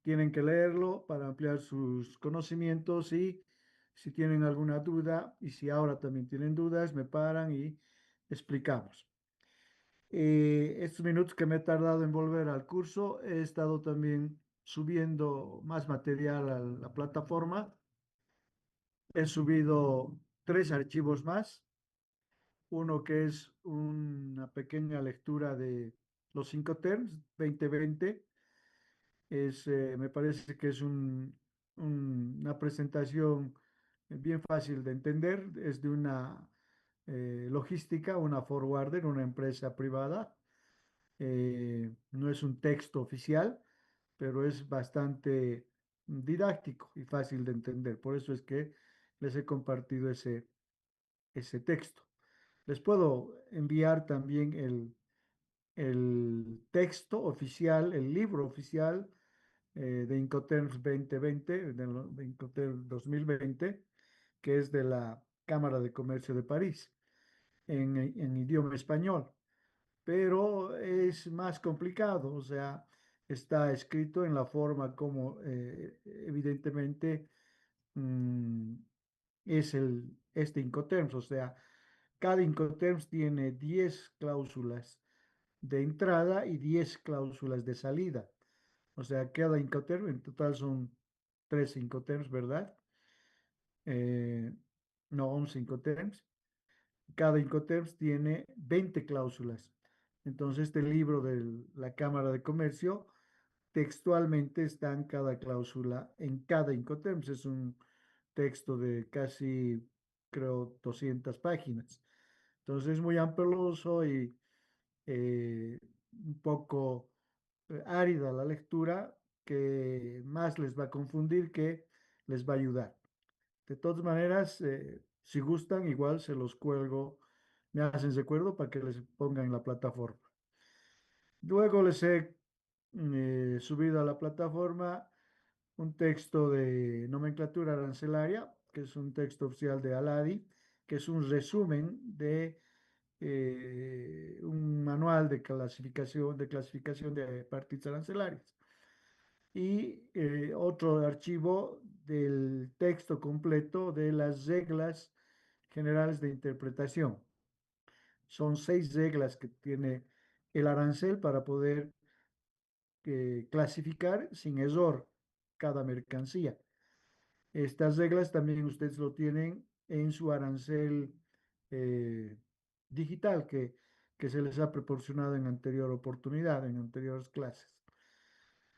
Tienen que leerlo para ampliar sus conocimientos y si tienen alguna duda y si ahora también tienen dudas, me paran y explicamos. Estos minutos que me he tardado en volver al curso, he estado también subiendo más material a la plataforma. He subido tres archivos más. Uno que es una pequeña lectura de los cinco terms 2020. Me parece que es una presentación bien fácil de entender. Es de una logística, una forwarder, una empresa privada. No es un texto oficial, pero es bastante didáctico y fácil de entender. Por eso es que les he compartido ese texto. Les puedo enviar también el texto oficial, el libro oficial de Incoterms 2020, de Incoterms 2020, que es de la Cámara de Comercio de París, en idioma español, pero es más complicado, o sea, está escrito en la forma como evidentemente mm, es este Incoterms, o sea, cada Incoterms tiene 10 cláusulas de entrada y 10 cláusulas de salida. O sea, cada Incoterm, en total son 3 Incoterms, ¿verdad? Eh, no, 11 Incoterms. Cada Incoterms tiene 20 cláusulas. Entonces, este libro de la Cámara de Comercio textualmente está en cada cláusula, en cada Incoterms. Es un texto de casi, creo, 200 páginas. Entonces, es muy amplioso y un poco árida la lectura, que más les va a confundir que les va a ayudar. De todas maneras, si gustan, igual se los cuelgo, me hacen recuerdo para que les pongan en la plataforma. Luego les he subido a la plataforma un texto de nomenclatura arancelaria, que es un texto oficial de Aladi, que es un resumen de un manual de clasificación de partidas arancelarias. Y otro archivo del texto completo de las reglas generales de interpretación. Son 6 reglas que tiene el arancel para poder clasificar sin error cada mercancía. Estas reglas también ustedes lo tienen en su arancel eh, digital que se les ha proporcionado en anterior oportunidad, en anteriores clases.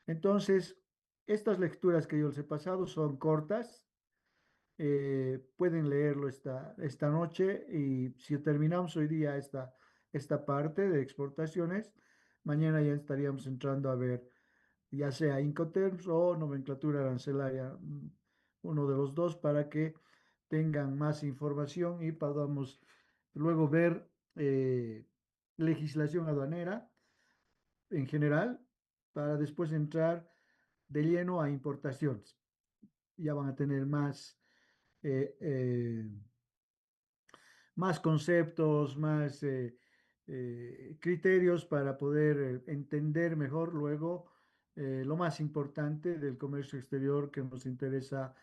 Entonces, estas lecturas que yo les he pasado son cortas, pueden leerlo esta noche y si terminamos hoy día esta parte de exportaciones, mañana ya estaríamos entrando a ver ya sea Incoterms o nomenclatura arancelaria, uno de los dos, para que tengan más información y podamos luego ver legislación aduanera en general, para después entrar de lleno a importaciones. Ya van a tener eh, eh, más conceptos, más criterios para poder entender mejor luego lo más importante del comercio exterior que nos interesa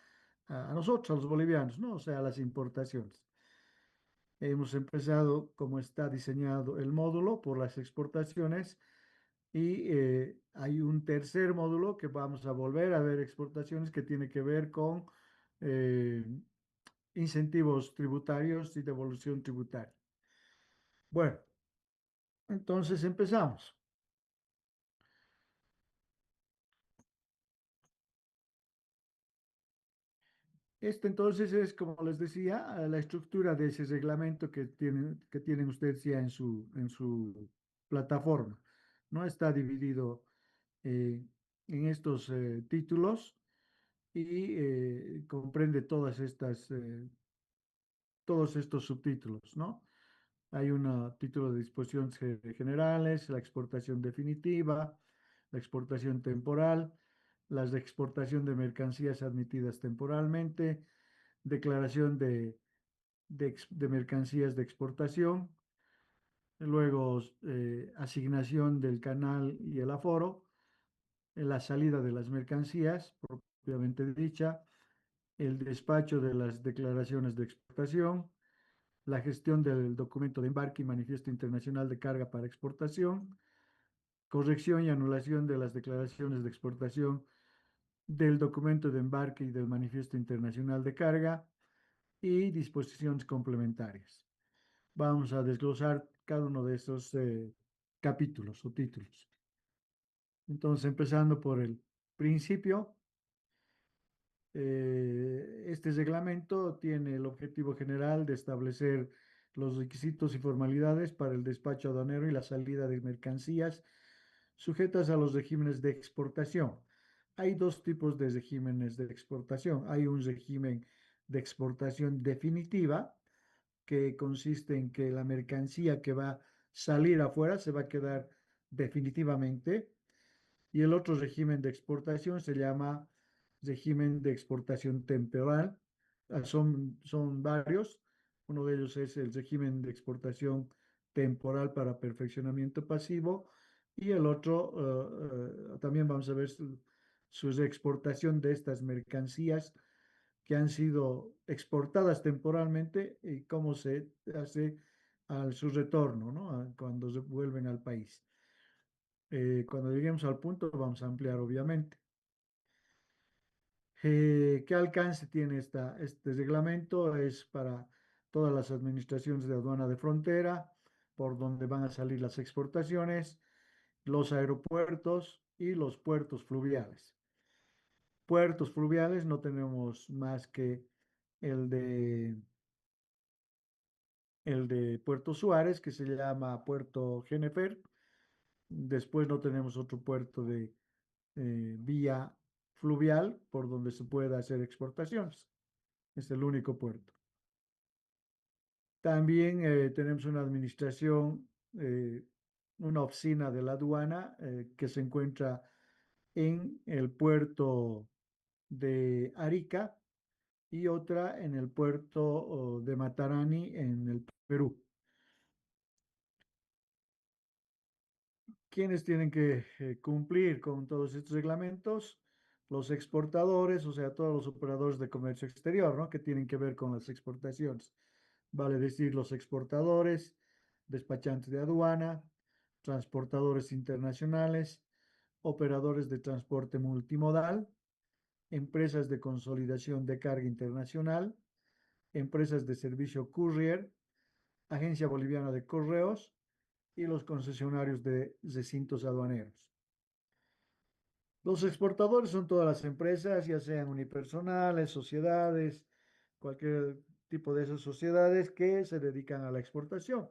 a nosotros, a los bolivianos, ¿no? O sea, las importaciones. Hemos empezado, como está diseñado el módulo, por las exportaciones y hay un tercer módulo que vamos a volver a ver exportaciones que tiene que ver con eh, incentivos tributarios y devolución tributaria. Bueno, entonces empezamos. Este entonces es, como les decía, la estructura de ese reglamento que tienen ustedes ya en su plataforma. No está dividido eh, en estos títulos y comprende todos estos subtítulos, ¿no? Hay un título de disposiciones generales, la exportación definitiva, la exportación temporal, la exportación de mercancías admitidas temporalmente, declaración de mercancías de exportación, luego asignación del canal y el aforo, la salida de las mercancías, propiamente dicha, el despacho de las declaraciones de exportación, la gestión del documento de embarque y manifiesto internacional de carga para exportación, corrección y anulación de las declaraciones de exportación del documento de embarque y del manifiesto internacional de carga y disposiciones complementarias. Vamos a desglosar cada uno de esos capítulos o títulos. Entonces, empezando por el principio, este reglamento tiene el objetivo general de establecer los requisitos y formalidades para el despacho aduanero y la salida de mercancías sujetas a los regímenes de exportación. Hay dos tipos de regímenes de exportación. Hay un régimen de exportación definitiva, que consiste en que la mercancía que va a salir afuera se va a quedar definitivamente, y el otro régimen de exportación se llama régimen de exportación temporal. Son varios. Uno de ellos es el régimen de exportación temporal para perfeccionamiento pasivo, y el otro, también vamos a ver su exportación de estas mercancías que han sido exportadas temporalmente y cómo se hace su retorno, ¿no? Cuando se vuelven al país. Cuando lleguemos al punto vamos a ampliar, obviamente. ¿Qué alcance tiene este reglamento? Es para todas las administraciones de aduana de frontera, por donde van a salir las exportaciones, los aeropuertos y los puertos fluviales. Puertos fluviales no tenemos más que el de, el de Puerto Suárez, que se llama Puerto Genefer. Después no tenemos otro puerto de vía fluvial por donde se pueda hacer exportaciones. Es el único puerto. También tenemos una administración, eh, una oficina de la aduana que se encuentra en el puerto de Arica y otra en el puerto de Matarani en el Perú. ¿Quiénes tienen que cumplir con todos estos reglamentos? Los exportadores, o sea, todos los operadores de comercio exterior, ¿no? Que tienen que ver con las exportaciones. Vale decir, los exportadores, despachantes de aduana, transportadores internacionales, operadores de transporte multimodal, empresas de consolidación de carga internacional, empresas de servicio courier, Agencia Boliviana de Correos y los concesionarios de recintos aduaneros. Los exportadores son todas las empresas, ya sean unipersonales, sociedades, cualquier tipo de esas sociedades que se dedican a la exportación.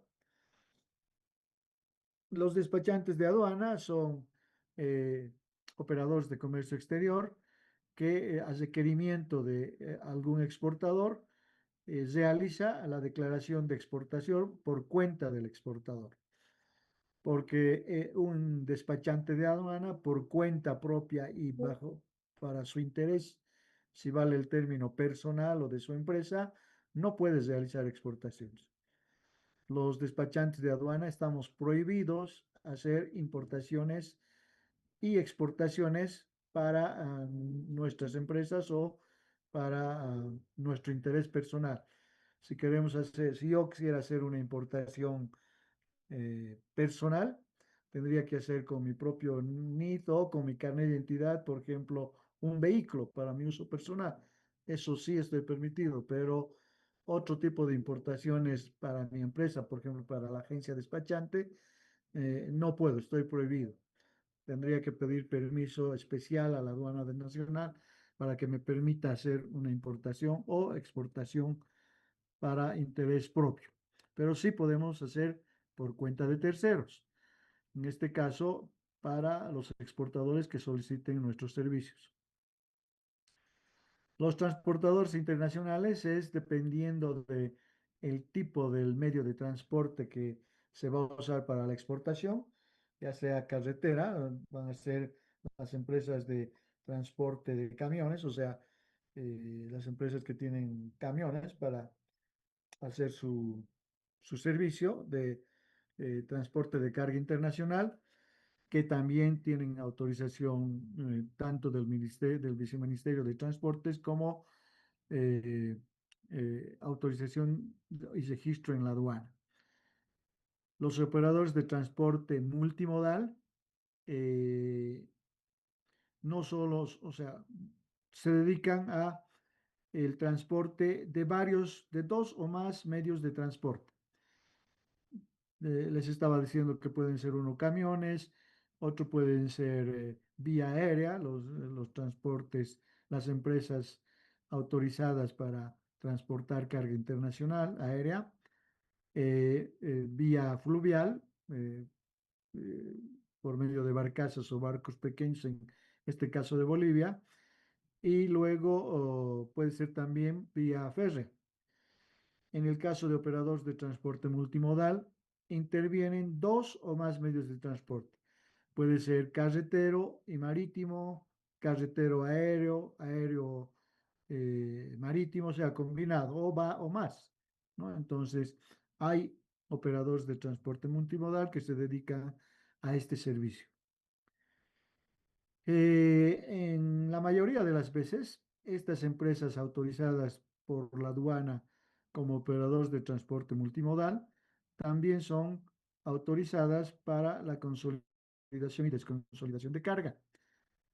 Los despachantes de aduana son eh, operadores de comercio exterior que a requerimiento de algún exportador realiza la declaración de exportación por cuenta del exportador, porque un despachante de aduana por cuenta propia y bajo para su interés, si vale el término personal o de su empresa, no puede realizar exportaciones. Los despachantes de aduana estamos prohibidos hacer importaciones y exportaciones para nuestras empresas o para nuestro interés personal. Si queremos hacer, si yo quisiera hacer una importación personal, tendría que hacer con mi propio NIT o con mi carnet de identidad, por ejemplo, un vehículo para mi uso personal. Eso sí estoy permitido, pero otro tipo de importaciones para mi empresa, por ejemplo, para la agencia despachante, no puedo, estoy prohibido. Tendría que pedir permiso especial a la aduana nacional para que me permita hacer una importación o exportación para interés propio. Pero sí podemos hacer por cuenta de terceros. En este caso, para los exportadores que soliciten nuestros servicios. Los transportadores internacionales es dependiendo de el tipo del medio de transporte que se va a usar para la exportación, ya sea carretera, van a ser las empresas de transporte de camiones, o sea, las empresas que tienen camiones para hacer su servicio de transporte de carga internacional. que también tienen autorización tanto del ministerio, del Viceministerio de Transportes como eh, autorización y registro en la aduana. Los operadores de transporte multimodal no solo, o sea, se dedican a el transporte de varios, de dos o más medios de transporte. Les estaba diciendo que pueden ser uno camiones, otro pueden ser vía aérea, los transportes, las empresas autorizadas para transportar carga internacional aérea, vía fluvial, eh, eh, por medio de barcazas o barcos pequeños, en este caso de Bolivia, y luego puede ser también vía férrea. En el caso de operadores de transporte multimodal, intervienen dos o más medios de transporte. Puede ser carretero y marítimo, carretero aéreo, aéreo marítimo, o sea, combinado, o va o más, ¿no? Entonces, hay operadores de transporte multimodal que se dedican a este servicio. En la mayoría de las veces, estas empresas autorizadas por la aduana como operadores de transporte multimodal también son autorizadas para la consolidación y desconsolidación de carga.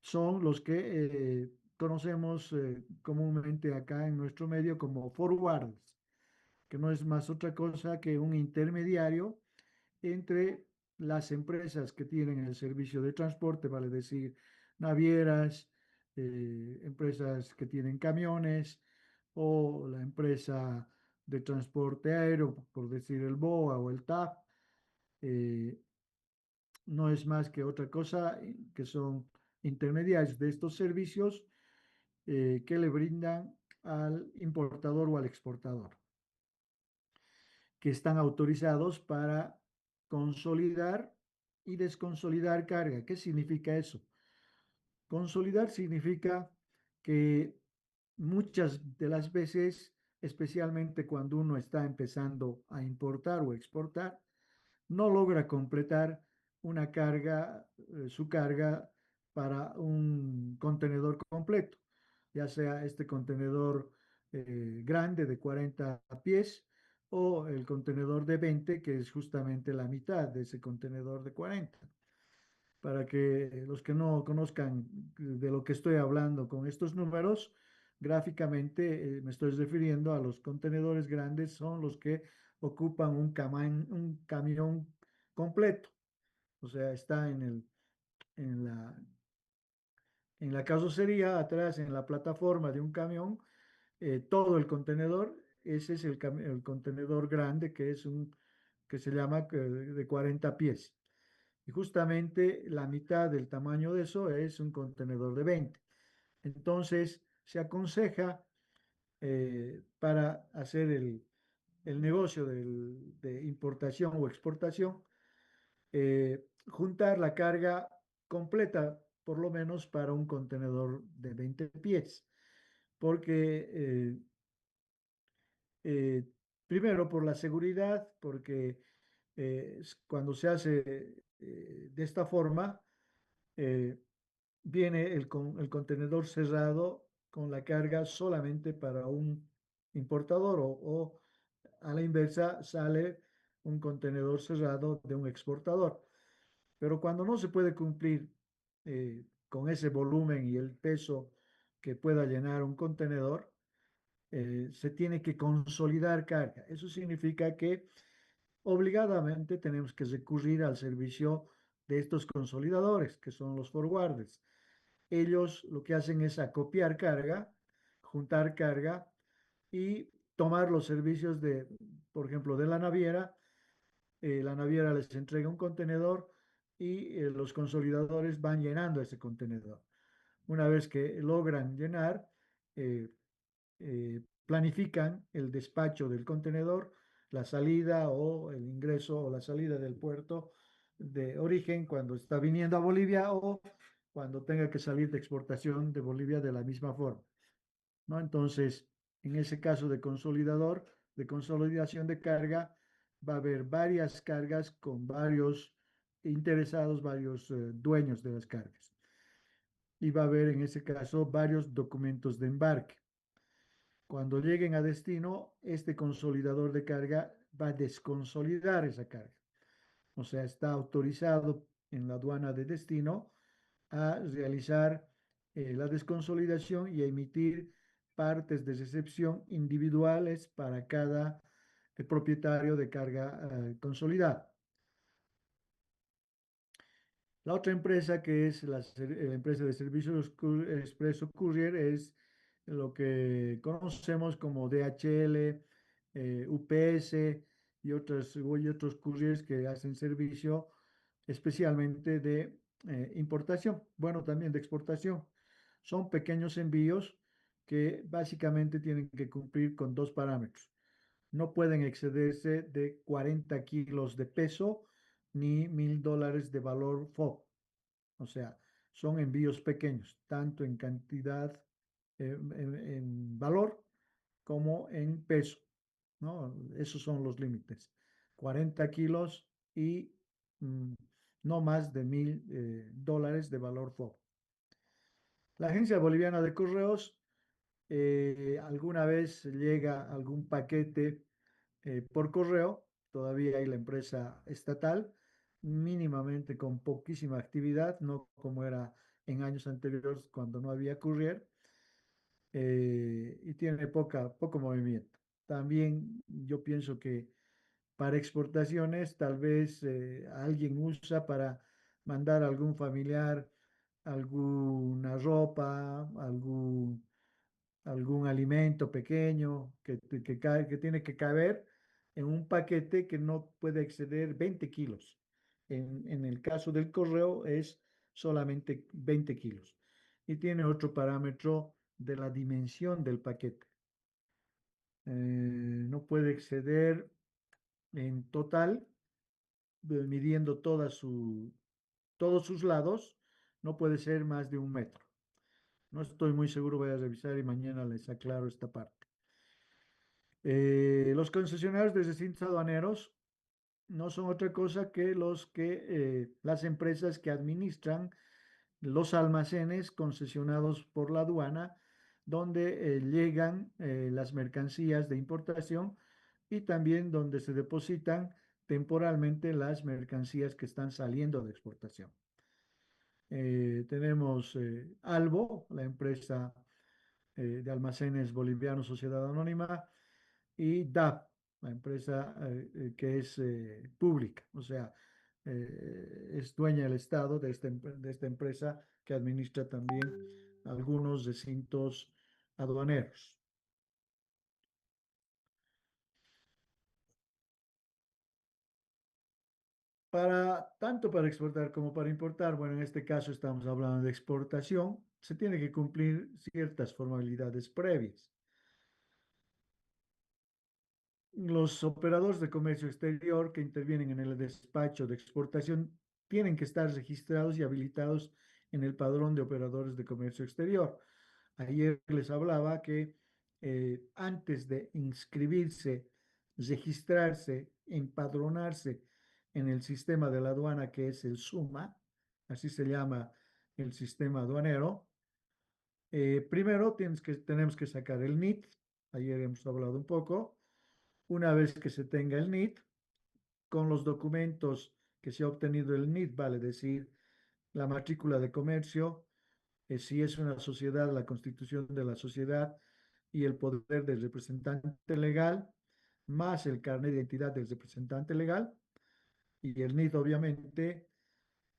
Son los que conocemos comúnmente acá en nuestro medio como forwarders, que no es más otra cosa que un intermediario entre las empresas que tienen el servicio de transporte, vale decir, navieras, empresas que tienen camiones o la empresa de transporte aéreo, por decir el BOA o el TAP, eh, no es más que otra cosa que son intermediarios de estos servicios que le brindan al importador o al exportador, que están autorizados para consolidar y desconsolidar carga. ¿Qué significa eso? Consolidar significa que muchas de las veces, especialmente cuando uno está empezando a importar o exportar, no logra completar una carga, su carga para un contenedor completo, ya sea este contenedor grande de 40 pies o el contenedor de 20, que es justamente la mitad de ese contenedor de 40. Para que los que no conozcan de lo que estoy hablando con estos números, gráficamente me estoy refiriendo a los contenedores grandes, son los que ocupan un camión completo, o sea, está en la, en la carrocería, atrás en la plataforma de un camión, todo el contenedor, ese es el contenedor grande que es que se llama de 40 pies. Y justamente la mitad del tamaño de eso es un contenedor de 20. Entonces, se aconseja para hacer el negocio de importación o exportación, juntar la carga completa, por lo menos para un contenedor de 20 pies, porque eh, primero por la seguridad, porque cuando se hace de esta forma, eh, viene el contenedor cerrado con la carga solamente para un importador o a la inversa sale un contenedor cerrado de un exportador. Pero cuando no se puede cumplir con ese volumen y el peso que pueda llenar un contenedor, se tiene que consolidar carga. Eso significa que obligadamente tenemos que recurrir al servicio de estos consolidadores, que son los forwarders. Ellos lo que hacen es acopiar carga, juntar carga y tomar los servicios de, por ejemplo, de la naviera. La naviera les entrega un contenedor y los consolidadores van llenando ese contenedor. Una vez que logran llenar, eh, planifican el despacho del contenedor, la salida o el ingreso o la salida del puerto de origen cuando está viniendo a Bolivia o cuando tenga que salir de exportación de Bolivia de la misma forma, ¿no? Entonces, en ese caso de consolidador, de consolidación de carga, va a haber varias cargas con varios interesados, varios dueños de las cargas. Y va a haber en ese caso varios documentos de embarque. Cuando lleguen a destino, este consolidador de carga va a desconsolidar esa carga. O sea, está autorizado en la aduana de destino a realizar la desconsolidación y a emitir partes de recepción individuales para cada propietario de carga consolidada. La otra empresa que es la empresa de servicios expreso courier es lo que conocemos como DHL, UPS y otros couriers que hacen servicio especialmente de importación, bueno, también de exportación. Son pequeños envíos que básicamente tienen que cumplir con dos parámetros. No pueden excederse de 40 kilos de peso ni $1,000 de valor FOB. O sea, son envíos pequeños, tanto en cantidad, en valor, como en peso, ¿no? Esos son los límites. 40 kilos y mm, no más de $1,000 de valor FOB. La Agencia Boliviana de Correos, alguna vez llega algún paquete por correo, todavía hay la empresa estatal, mínimamente con poquísima actividad, no como era en años anteriores cuando no había courier, y tiene poco movimiento. También yo pienso que para exportaciones tal vez alguien usa para mandar a algún familiar alguna ropa, algún alimento pequeño que tiene que caber en un paquete que no puede exceder 20 kilos. En el caso del correo es solamente 20 kilos. Y tiene otro parámetro de la dimensión del paquete. No puede exceder en total, midiendo todos sus lados, no puede ser más de 1 metro. No estoy muy seguro, voy a revisar y mañana les aclaro esta parte. Los concesionarios de recintos aduaneros no son otra cosa que las empresas que administran los almacenes concesionados por la aduana, donde llegan las mercancías de importación y también donde se depositan temporalmente las mercancías que están saliendo de exportación. Tenemos Albo, la empresa de almacenes bolivianos Sociedad Anónima, y DAP, la empresa que es pública, o sea, es dueña del Estado de esta empresa que administra también algunos recintos aduaneros. Tanto para exportar como para importar, bueno, en este caso estamos hablando de exportación, se tiene que cumplir ciertas formalidades previas. Los operadores de comercio exterior que intervienen en el despacho de exportación tienen que estar registrados y habilitados en el padrón de operadores de comercio exterior. Ayer les hablaba que antes de inscribirse, registrarse, empadronarse en el sistema de la aduana que es el SUMA, así se llama el sistema aduanero, primero tenemos que sacar el NIT, ayer hemos hablado un poco. Una vez que se tenga el NIT, con los documentos que se ha obtenido el NIT, vale decir, la matrícula de comercio, si es una sociedad, la constitución de la sociedad y el poder del representante legal, más el carnet de identidad del representante legal y el NIT, obviamente,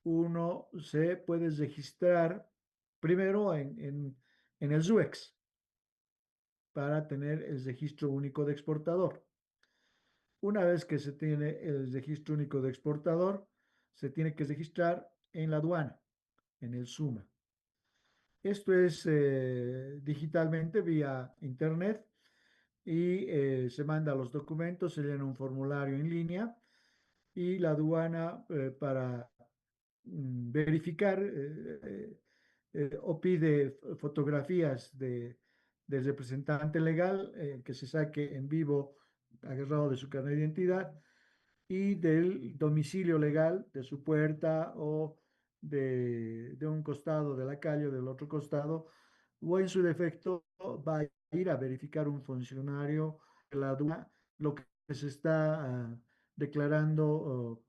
uno se puede registrar primero en el SUEX para tener el registro único de exportador. Una vez que se tiene el registro único de exportador, se tiene que registrar en la aduana, en el SUMA. Esto es digitalmente vía internet y se manda los documentos, se llena un formulario en línea y la aduana para verificar o pide fotografías del representante legal que se saque en vivo agarrado de su carnet de identidad y del domicilio legal de su puerta o de un costado de la calle o del otro costado, o en su defecto va a ir a verificar un funcionario de la aduana lo que se está declarando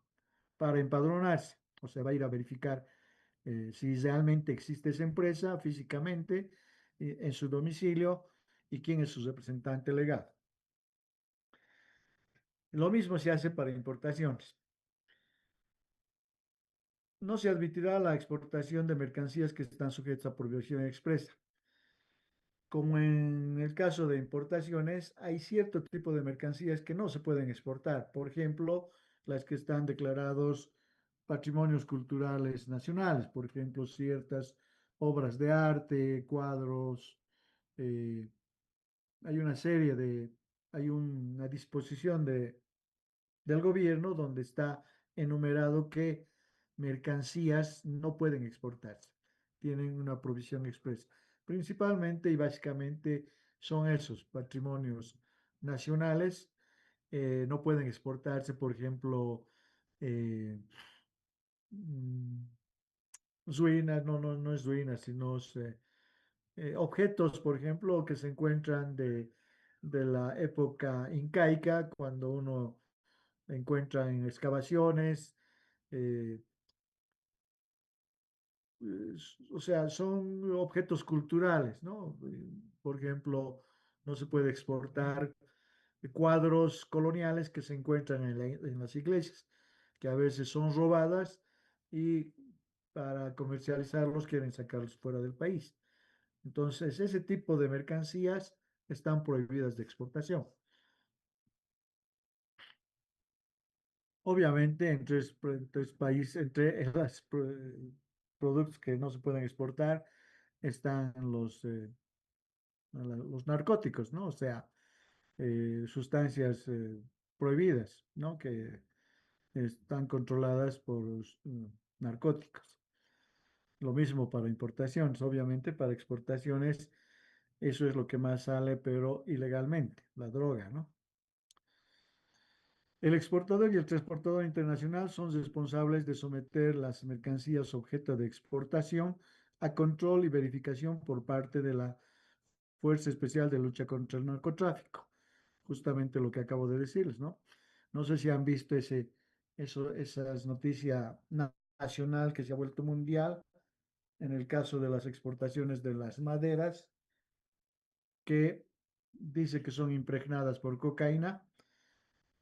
para empadronarse. O sea, va a ir a verificar si realmente existe esa empresa físicamente en su domicilio y quién es su representante legal. Lo mismo se hace para importaciones. No se admitirá la exportación de mercancías que están sujetas a prohibición expresa. Como en el caso de importaciones, hay cierto tipo de mercancías que no se pueden exportar. Por ejemplo, las que están declarados patrimonios culturales nacionales, por ejemplo, ciertas obras de arte, cuadros, eh, hay una serie de, hay una disposición del gobierno donde está enumerado que mercancías no pueden exportarse, tienen una provisión expresa. Principalmente y básicamente son esos patrimonios nacionales, no pueden exportarse, por ejemplo, eh, mm, ruinas, no es ruinas, sino objetos, por ejemplo, que se encuentran de la época incaica, cuando uno encuentra en excavaciones, eh, o sea, son objetos culturales, ¿no? Por ejemplo, no se puede exportar cuadros coloniales que se encuentran en las iglesias, que a veces son robadas y para comercializarlos quieren sacarlos fuera del país. Entonces, ese tipo de mercancías están prohibidas de exportación. Obviamente, tres países, entre los productos que no se pueden exportar están los narcóticos, ¿no? O sea, sustancias prohibidas, ¿no? Que están controladas por los narcóticos. Lo mismo para importaciones, obviamente para exportaciones, eso es lo que más sale, pero ilegalmente, la droga, ¿no? El exportador y el transportador internacional son responsables de someter las mercancías objeto de exportación a control y verificación por parte de la Fuerza Especial de Lucha contra el Narcotráfico. Justamente lo que acabo de decirles, ¿no? No sé si han visto esas noticias nacional que se ha vuelto mundial en el caso de las exportaciones de las maderas, que dice que son impregnadas por cocaína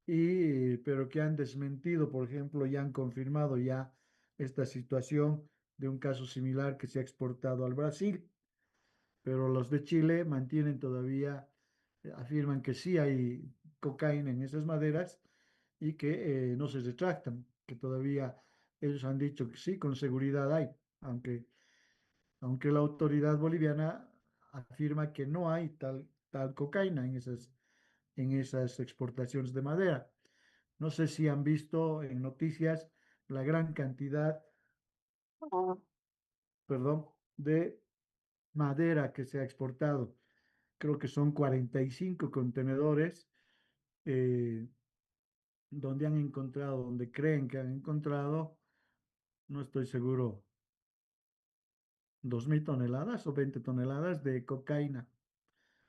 pero que han desmentido, por ejemplo, y han confirmado ya esta situación de un caso similar que se ha exportado al Brasil, pero los de Chile mantienen todavía, afirman que sí hay cocaína en esas maderas y que no se retractan, que todavía ellos han dicho que sí, con seguridad hay, aunque la autoridad boliviana afirma que no hay tal cocaína en esas exportaciones de madera. No sé si han visto en noticias la gran cantidad, perdón, de madera que se ha exportado. Creo que son 45 contenedores eh, donde han encontrado, donde creen que han encontrado, no estoy seguro, 2.000 toneladas o 20 toneladas de cocaína,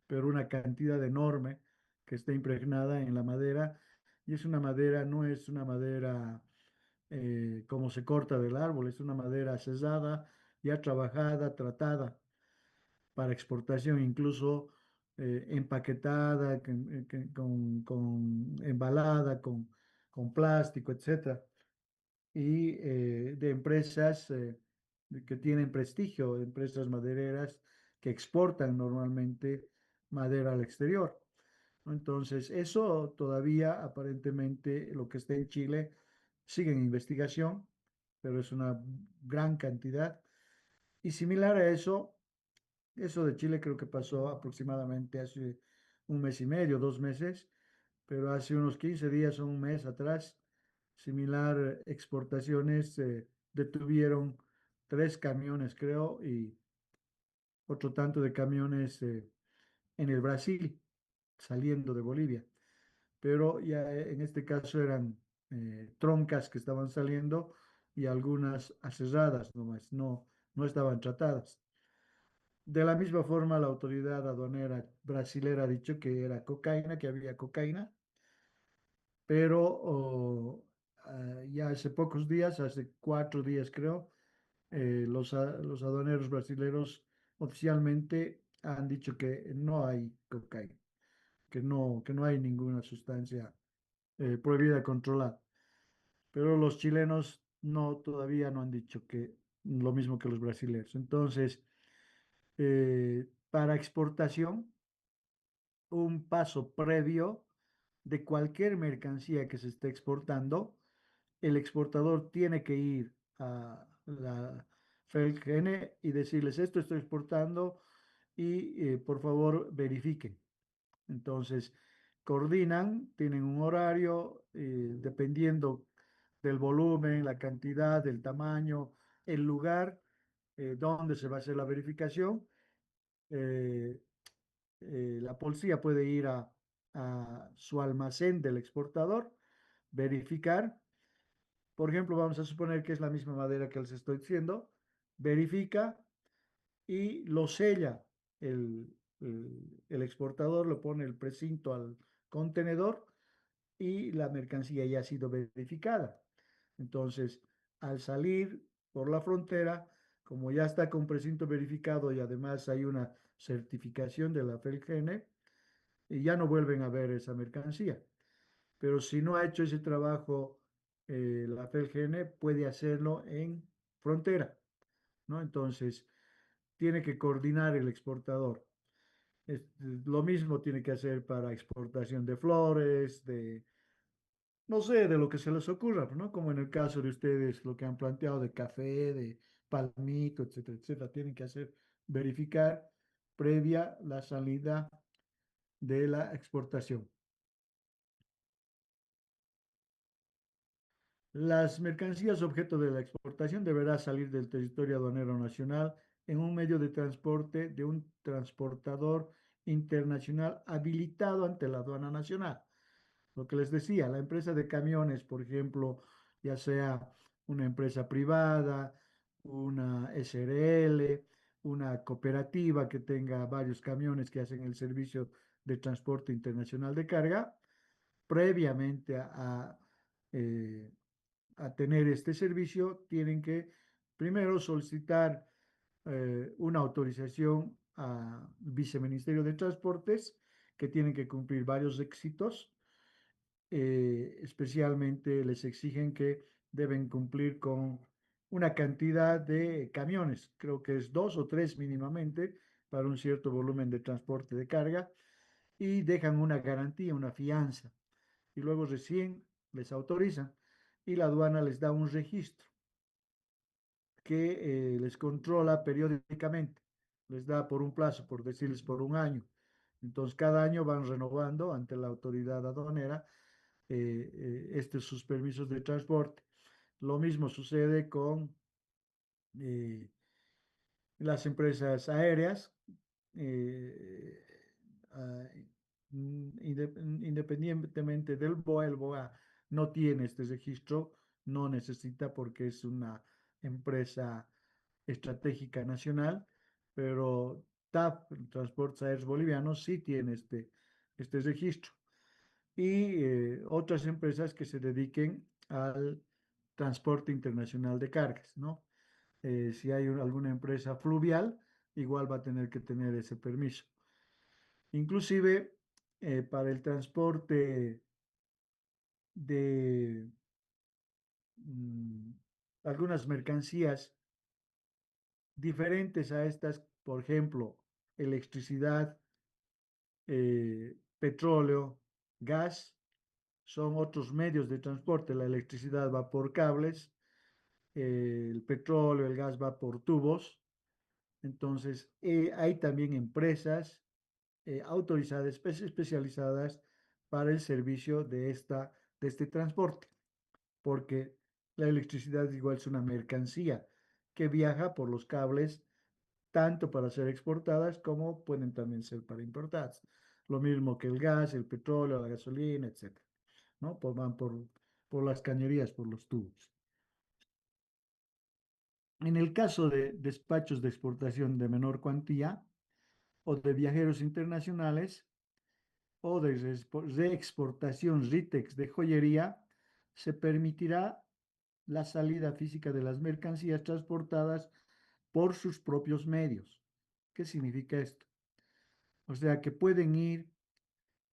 pero una cantidad enorme que está impregnada en la madera. Y es una madera, no es una madera como se corta del árbol, es una madera cesada, ya trabajada, tratada para exportación, incluso empaquetada, embalada, con plástico, etcétera, y de empresas que tienen prestigio, empresas madereras que exportan normalmente madera al exterior, ¿no? Entonces, eso todavía aparentemente lo que está en Chile sigue en investigación, pero es una gran cantidad. Y similar a eso de Chile creo que pasó aproximadamente hace un mes y medio, 2 meses, pero hace unos 15 días o un mes atrás, similar exportaciones detuvieron 3 camiones, creo, y otro tanto de camiones en el Brasil, saliendo de Bolivia. Pero ya en este caso eran troncas que estaban saliendo y algunas aserradas nomás, no estaban tratadas. De la misma forma, la autoridad aduanera brasilera ha dicho que era cocaína, que había cocaína, pero ya hace pocos días, hace 4 días creo, los aduaneros brasileños oficialmente han dicho que no hay cocaína, que no hay ninguna sustancia prohibida controlada. Pero los chilenos no, todavía no han dicho que lo mismo que los brasileños. Entonces, para exportación, un paso previo de cualquier mercancía que se esté exportando, el exportador tiene que ir a la FELGN y decirles, esto estoy exportando y por favor verifiquen. Entonces, coordinan, tienen un horario, dependiendo del volumen, la cantidad, el tamaño, el lugar donde se va a hacer la verificación. eh, la policía puede ir a su almacén del exportador, verificar. Por ejemplo, vamos a suponer que es la misma madera que les estoy diciendo. Verifica y lo sella el exportador, le pone el precinto al contenedor y la mercancía ya ha sido verificada. Entonces, al salir por la frontera, como ya está con precinto verificado y además hay una certificación de la FELGN, y ya no vuelven a ver esa mercancía. Pero si no ha hecho ese trabajo, la FELGN puede hacerlo en frontera, ¿no? Entonces, tiene que coordinar el exportador. Lo mismo tiene que hacer para exportación de flores, no sé, de lo que se les ocurra, ¿no? Como en el caso de ustedes, lo que han planteado de café, de palmito, etcétera, etcétera. Tienen que hacer, verificar previa la salida de la exportación. Las mercancías objeto de la exportación deberá salir del territorio aduanero nacional en un medio de transporte de un transportador internacional habilitado ante la aduana nacional. Lo que les decía, la empresa de camiones, por ejemplo, ya sea una empresa privada, una SRL, una cooperativa que tenga varios camiones que hacen el servicio de transporte internacional de carga, previamente eh, a tener este servicio, tienen que primero solicitar una autorización al Viceministerio de Transportes, que tienen que cumplir varios requisitos. Especialmente les exigen que deben cumplir con una cantidad de camiones, creo que es 2 o 3 mínimamente para un cierto volumen de transporte de carga, y dejan una garantía, una fianza, y luego recién les autorizan y la aduana les da un registro que les controla periódicamente, les da por un plazo, por decirles por un año. Entonces, cada año van renovando ante la autoridad aduanera sus permisos de transporte. Lo mismo sucede con eh, las empresas aéreas. eh, ah, Independientemente del BOA, el BOA no tiene este registro, no necesita porque es una empresa estratégica nacional, pero TAP, Transportes Aéreos Bolivianos, sí tiene este registro. Y otras empresas que se dediquen al transporte internacional de cargas, ¿no? Si hay alguna empresa fluvial, igual va a tener que tener ese permiso. Inclusive para el transporte de mm, algunas mercancías diferentes a estas, por ejemplo, electricidad, petróleo, gas, son otros medios de transporte. La electricidad va por cables, el petróleo, el gas va por tubos. Entonces, hay también empresas autorizadas, especializadas para el servicio de este transporte, porque la electricidad igual es una mercancía que viaja por los cables tanto para ser exportadas como pueden también ser para importadas. Lo mismo que el gas, el petróleo, la gasolina, etcétera, ¿no? Pues van por las cañerías, por los tubos. En el caso de despachos de exportación de menor cuantía o de viajeros internacionales o de reexportación RITEX de joyería, se permitirá la salida física de las mercancías transportadas por sus propios medios. ¿Qué significa esto? O sea, que pueden ir,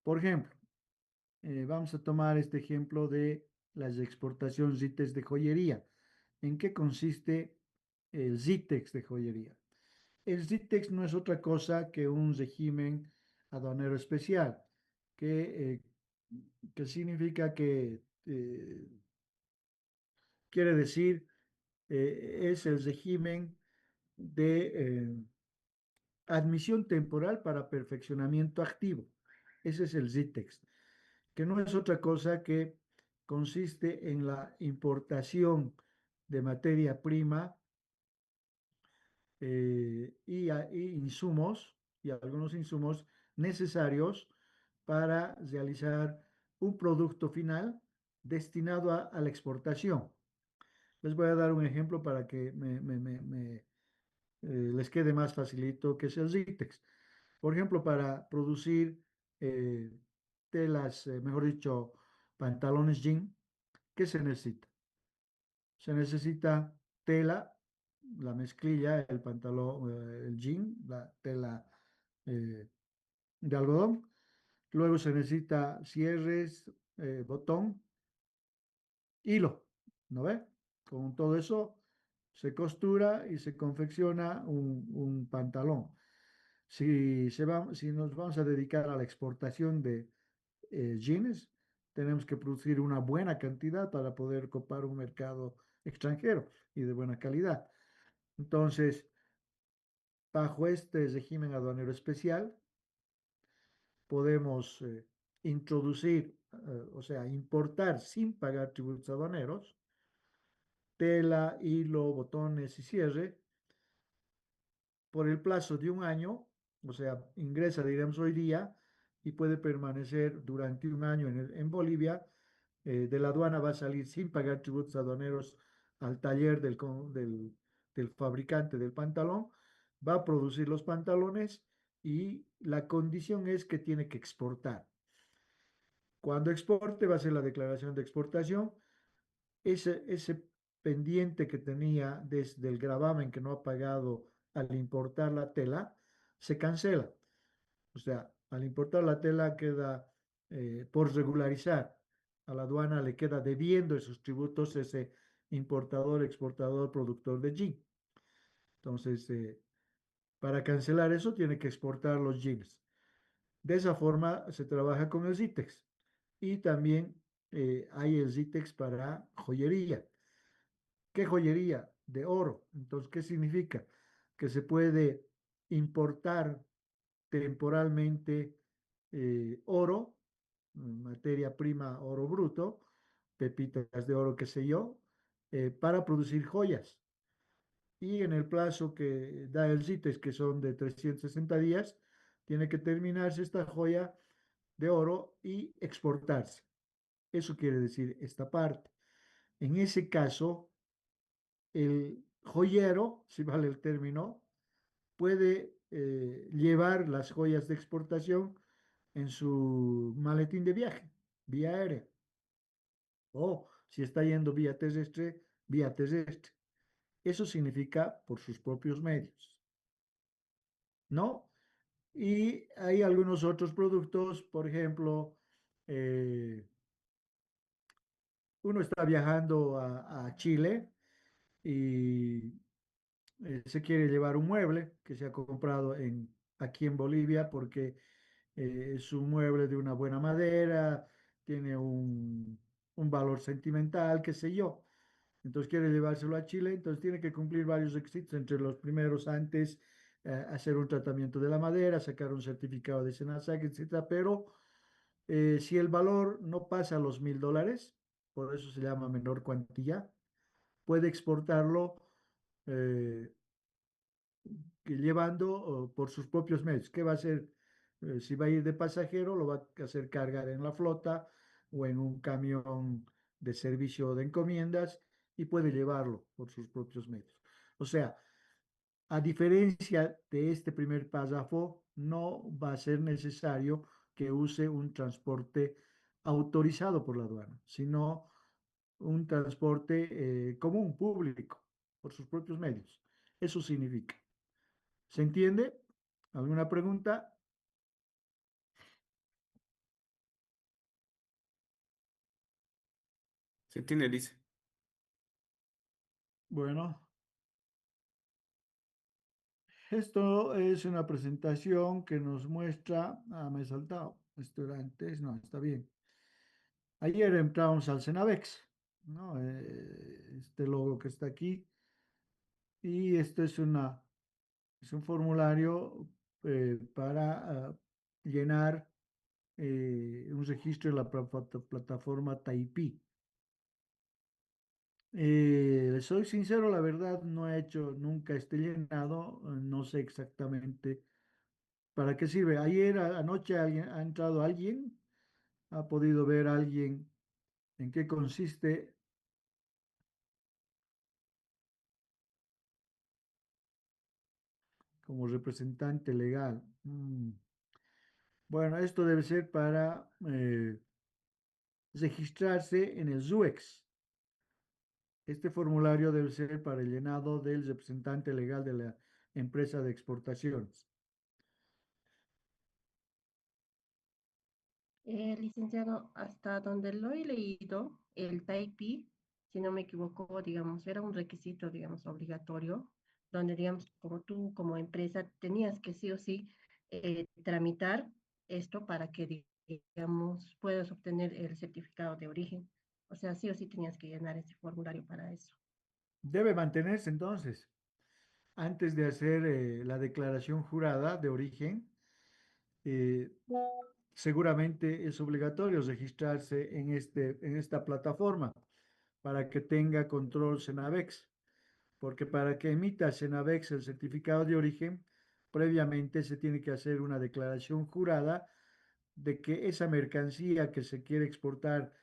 por ejemplo, vamos a tomar este ejemplo de las exportaciones RITEX de joyería. ¿En qué consiste el ZITEX de joyería? El ZITEX no es otra cosa que un régimen aduanero especial, que, que significa que quiere decir, es el régimen de admisión temporal para perfeccionamiento activo. Ese es el ZITEX, que no es otra cosa que consiste en la importación de materia prima y insumos y algunos insumos necesarios para realizar un producto final destinado a la exportación. Les voy a dar un ejemplo para que les quede más facilito que es el ZITEX. Por ejemplo, para producir eh, telas, mejor dicho, pantalones jean, ¿qué se necesita? Se necesita tela, la mezclilla, el pantalón, el jean, la tela eh, de algodón. Luego se necesita cierres, botón, hilo, ¿no ve? Con todo eso se costura y se confecciona un pantalón. Si nos vamos a dedicar a la exportación de jeans, tenemos que producir una buena cantidad para poder copar un mercado extranjero y de buena calidad. Entonces, bajo este régimen aduanero especial, podemos introducir, o sea, importar sin pagar tributos aduaneros, tela, hilo, botones y cierre por el plazo de un año, o sea, ingresa, digamos, hoy día y puede permanecer durante un año en Bolivia. De la aduana va a salir sin pagar tributos aduaneros al taller del fabricante del pantalón, va a producir los pantalones y la condición es que tiene que exportar. Cuando exporte va a ser la declaración de exportación. Ese pendiente que tenía desde el gravamen que no ha pagado al importar la tela, se cancela. O sea, al importar la tela queda por regularizar. A la aduana le queda debiendo esos tributos ese importador, exportador, productor de jean. Entonces, para cancelar eso, tiene que exportar los jeans. De esa forma se trabaja con el ZITEX. Y también hay el ZITEX para joyería. ¿Qué joyería? De oro. Entonces, ¿qué significa? Que se puede importar temporalmente oro, materia prima, oro bruto, pepitas de oro, qué sé yo, para producir joyas. Y en el plazo que da el CITES, que son de 360 días, tiene que terminarse esta joya de oro y exportarse. Eso quiere decir esta parte. En ese caso, el joyero, si vale el término, puede llevar las joyas de exportación en su maletín de viaje, vía aérea, o si está yendo vía terrestre. Eso significa por sus propios medios, ¿no? Y hay algunos otros productos, por ejemplo, eh, uno está viajando a Chile y se quiere llevar un mueble que se ha comprado aquí en Bolivia porque es un mueble de una buena madera, tiene un valor sentimental, qué sé yo. Entonces quiere llevárselo a Chile, entonces tiene que cumplir varios requisitos, entre los primeros antes hacer un tratamiento de la madera, sacar un certificado de SENASAC, etcétera, pero si el valor no pasa a los $1.000, por eso se llama menor cuantía, puede exportarlo eh, llevando por sus propios medios. ¿Qué va a hacer? Si va a ir de pasajero, lo va a hacer cargar en la flota o en un camión de servicio de encomiendas y puede llevarlo por sus propios medios. O sea, a diferencia de este primer párrafo, no va a ser necesario que use un transporte autorizado por la aduana, sino un transporte común, público, por sus propios medios. Eso significa. ¿Se entiende? ¿Alguna pregunta? Se entiende, dice. Bueno, esto es una presentación que nos muestra, me he saltado, esto era antes, no, está bien. Ayer entramos al Cenavex, ¿no? Este logo que está aquí, y esto es un formulario para llenar un registro en la plataforma Taipi. Les soy sincero, la verdad, no he hecho nunca este llenado, no sé exactamente para qué sirve. Ayer anoche ha entrado alguien, ha podido ver a alguien en qué consiste como representante legal. Bueno, esto debe ser para registrarse en el RUEX. Este formulario debe ser para el llenado del representante legal de la empresa de exportaciones. Licenciado, hasta donde lo he leído, el TAIPI, si no me equivoco, digamos, era un requisito, digamos, obligatorio, donde, digamos, como tú como empresa tenías que sí o sí tramitar esto para que, digamos, puedas obtener el certificado de origen. O sea, sí o sí tenías que llenar ese formulario para eso. Debe mantenerse entonces, antes de hacer la declaración jurada de origen, eh, seguramente es obligatorio registrarse en esta plataforma para que tenga control Cenavex, porque para que emita Cenavex el certificado de origen, previamente se tiene que hacer una declaración jurada de que esa mercancía que se quiere exportar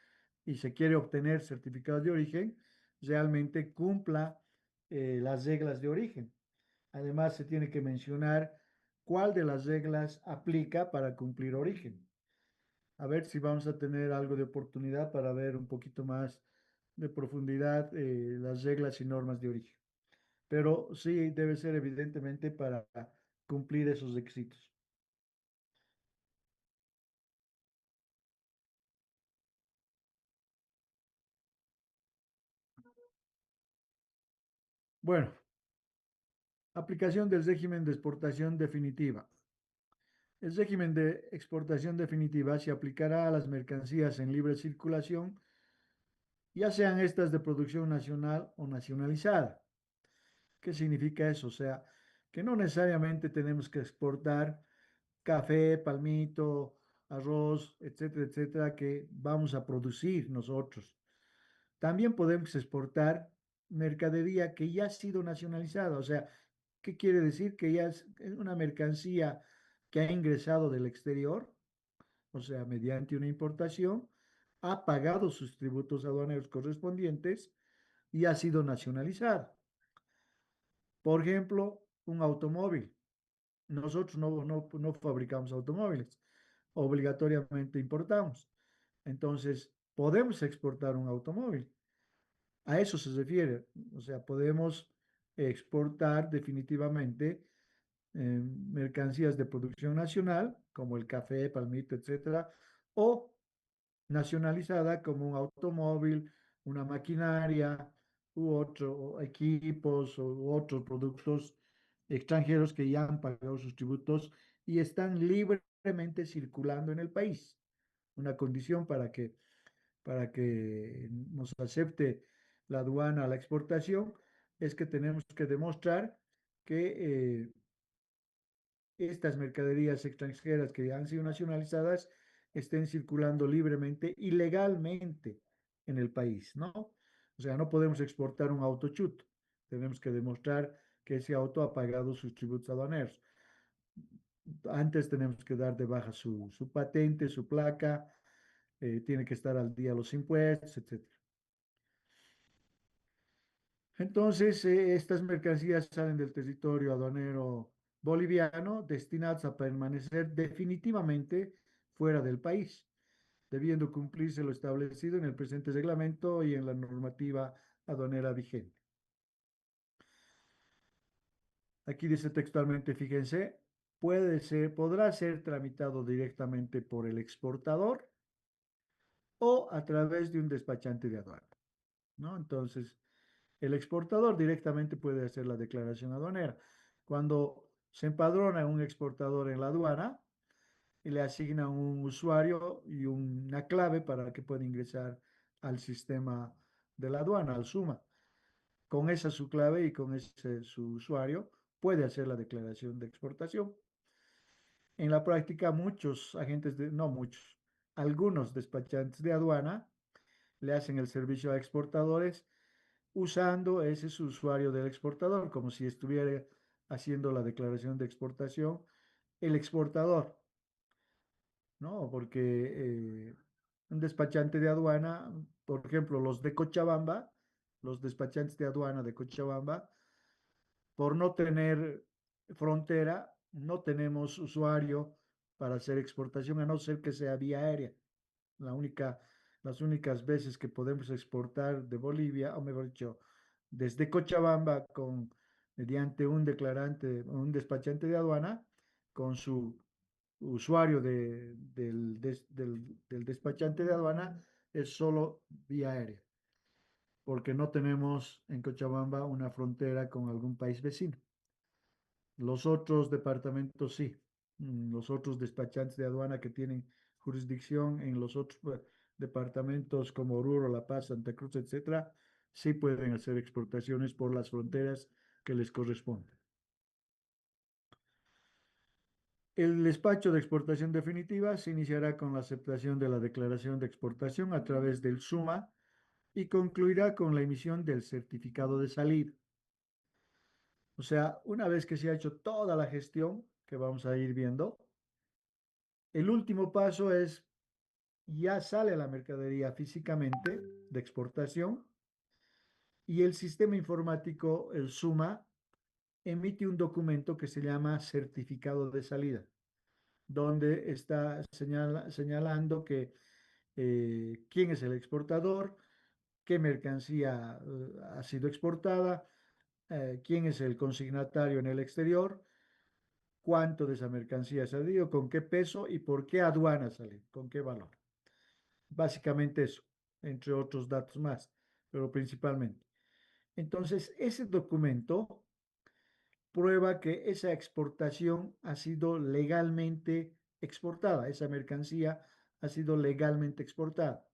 y se quiere obtener certificado de origen, realmente cumpla las reglas de origen. Además, se tiene que mencionar cuál de las reglas aplica para cumplir origen. A ver si vamos a tener algo de oportunidad para ver un poquito más de profundidad las reglas y normas de origen. Pero sí debe ser evidentemente para cumplir esos requisitos. Bueno, aplicación del régimen de exportación definitiva. El régimen de exportación definitiva se aplicará a las mercancías en libre circulación, ya sean estas de producción nacional o nacionalizada. ¿Qué significa eso? O sea, que no necesariamente tenemos que exportar café, palmito, arroz, etcétera, etcétera, que vamos a producir nosotros. También podemos exportar mercadería que ya ha sido nacionalizada. O sea, ¿qué quiere decir? Que ya es una mercancía que ha ingresado del exterior, o sea, mediante una importación, ha pagado sus tributos aduaneros correspondientes y ha sido nacionalizada. Por ejemplo, un automóvil. Nosotros no fabricamos automóviles, obligatoriamente importamos. Entonces, podemos exportar un automóvil. A eso se refiere. O sea, podemos exportar definitivamente mercancías de producción nacional, como el café, palmito, etcétera, o nacionalizada como un automóvil, una maquinaria u otro equipos u otros productos extranjeros que ya han pagado sus tributos y están libremente circulando en el país. Una condición para que nos acepte la aduana a la exportación es que tenemos que demostrar que estas mercaderías extranjeras que han sido nacionalizadas estén circulando libremente y legalmente en el país, ¿no? O sea, no podemos exportar un auto chut. Tenemos que demostrar que ese auto ha pagado sus tributos aduaneros. Antes tenemos que dar de baja su patente, su placa, tiene que estar al día los impuestos, etcétera. Entonces, estas mercancías salen del territorio aduanero boliviano destinadas a permanecer definitivamente fuera del país, debiendo cumplirse lo establecido en el presente reglamento y en la normativa aduanera vigente. Aquí dice textualmente, fíjense, podrá ser tramitado directamente por el exportador o a través de un despachante de aduana, ¿no? Entonces, el exportador directamente puede hacer la declaración aduanera. Cuando se empadrona un exportador en la aduana, le asignan un usuario y una clave para que pueda ingresar al sistema de la aduana, al SUMA. Con esa su clave y con ese su usuario puede hacer la declaración de exportación. En la práctica, muchos agentes de, no muchos, algunos despachantes de aduana le hacen el servicio a exportadores usando ese su usuario del exportador, como si estuviera haciendo la declaración de exportación el exportador, ¿no? Porque un despachante de aduana, por ejemplo, los de Cochabamba, los despachantes de aduana de Cochabamba, por no tener frontera, no tenemos usuario para hacer exportación, a no ser que sea vía aérea. La única, las únicas veces que podemos exportar de Bolivia, o mejor dicho, desde Cochabamba mediante un declarante, un despachante de aduana, con su usuario del despachante de aduana, es solo vía aérea, porque no tenemos en Cochabamba una frontera con algún país vecino. Los otros departamentos sí. Los otros despachantes de aduana que tienen jurisdicción en los otros departamentos como Oruro, La Paz, Santa Cruz, etcétera, sí pueden hacer exportaciones por las fronteras que les corresponden. El despacho de exportación definitiva se iniciará con la aceptación de la declaración de exportación a través del SUMA y concluirá con la emisión del certificado de salida. O sea, una vez que se ha hecho toda la gestión que vamos a ir viendo, el último paso es, ya sale la mercadería físicamente de exportación y el sistema informático, el SUMA, emite un documento que se llama certificado de salida, donde está señalando que quién es el exportador, qué mercancía ha sido exportada, quién es el consignatario en el exterior, cuánto de esa mercancía ha salido, con qué peso y por qué aduana sale, con qué valor. Básicamente eso, entre otros datos más, pero principalmente. Entonces, ese documento prueba que esa exportación ha sido legalmente exportada, esa mercancía ha sido legalmente exportada.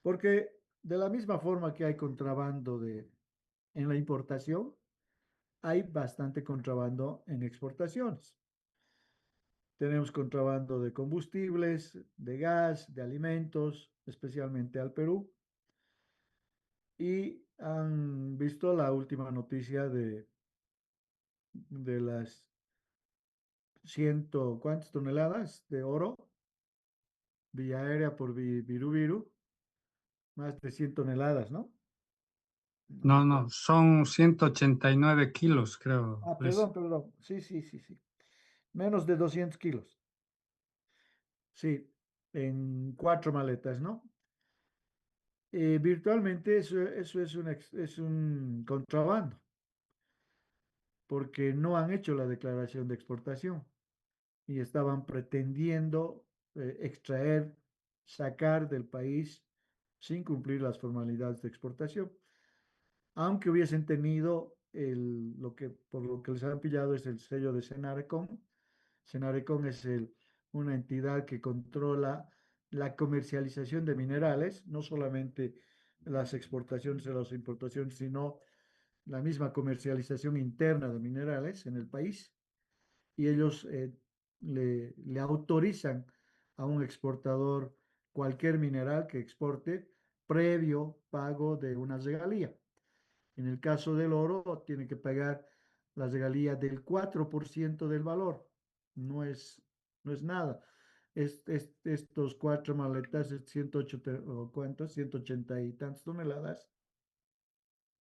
Porque de la misma forma que hay contrabando en la importación, hay bastante contrabando en exportaciones. Tenemos contrabando de combustibles, de gas, de alimentos, especialmente al Perú. Y han visto la última noticia de las ciento, ¿cuántas toneladas de oro vía aérea por Viru Viru? Más de 100 toneladas, ¿no? No me No, acuerdo. no, son 189 kilos, creo. Ah, perdón, perdón. Sí, sí, sí, sí. Menos de 200 kilos. Sí, en 4 maletas, ¿no? Virtualmente eso es un contrabando, porque no han hecho la declaración de exportación y estaban pretendiendo extraer, sacar del país sin cumplir las formalidades de exportación, aunque hubiesen tenido lo que, por lo que les han pillado es el sello de Senarecon. Senarecon es una entidad que controla la comercialización de minerales, no solamente las exportaciones y las importaciones, sino la misma comercialización interna de minerales en el país. Y ellos le autorizan a un exportador cualquier mineral que exporte previo pago de una regalía. En el caso del oro, tiene que pagar la regalía del 4% del valor. No es, no es nada. Estos 4 maletas, 108, ¿o cuántos? 180 y tantas toneladas,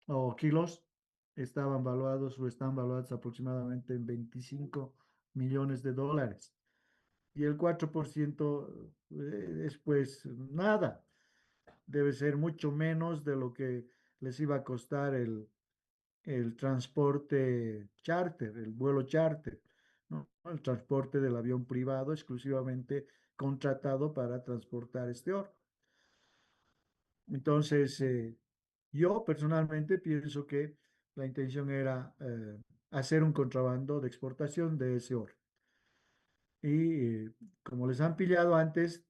o kilos estaban valuados o están valuados aproximadamente en 25 millones de dólares. Y el 4% es pues nada, debe ser mucho menos de lo que les iba a costar el transporte charter, el vuelo charter, ¿no? El transporte del avión privado exclusivamente contratado para transportar este oro. Entonces, yo personalmente pienso que la intención era hacer un contrabando de exportación de ese oro. Y como les han pillado antes,